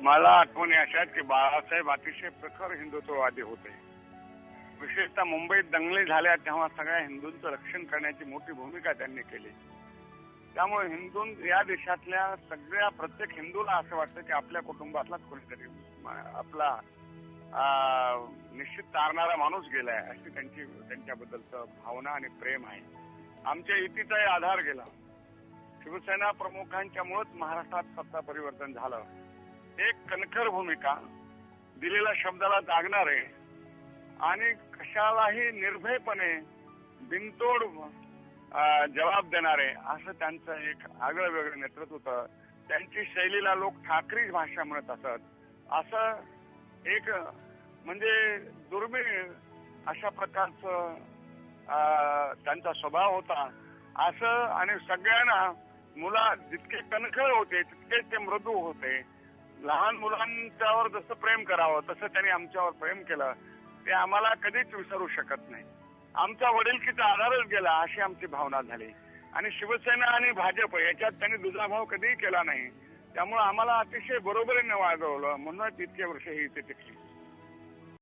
मला आठवणी अशा आहेत की बाळासाहेब अतिशय प्रखर हिंदुत्ववादी होते. विशेषतः मुंबईत दंगली झाल्या तेव्हा सगळ्या हिंदूंचं रक्षण करण्याची मोठी भूमिका त्यांनी केली. त्यामुळे हिंदू या देशातल्या सगळ्या प्रत्येक हिंदूला असं वाटतं की आपल्या कुटुंबातलाच कोणीतरी आपला निश्चित तारणारा माणूस गेलाय अशी त्यांच्याबद्दलचं भावना आणि प्रेम आहे. आमच्या युतीचाही आधार गेला. शिवसेना प्रमुखांच्यामुळेच महाराष्ट्रात सत्ता परिवर्तन झालं. एक कणखर भूमिका, दिलेल्या शब्दाला जागणारे आणि कशालाही निर्भयपणे बिनतोड जबाब देणारे असं त्यांचं एक आगळं वेगळं नेतृत्व होतं. त्यांची शैलीला लोक ठाकरी भाषा म्हणत असत. असं एक म्हणजे दुर्मिळ अशा प्रकारचं त्यांचा स्वभाव होता. असं आणि सगळ्यांना मुला जितके कणखर होते तितकेच ते मृदू होते. लहान मुलांच्यावर जसं प्रेम करावं तसं त्यांनी आमच्यावर प्रेम केलं. ते आम्हाला कधीच विसरू शकत नाही. आमचा वडिलकीचा आधारच गेला अशी आमची भावना झाली. आणि शिवसेना आणि भाजप याच्यात त्यांनी दुजाभाव कधीही केला नाही. त्यामुळे आम्हाला अतिशय बरोबरीने वागवलं म्हणूनच इतके वर्ष ही इथे टिकली.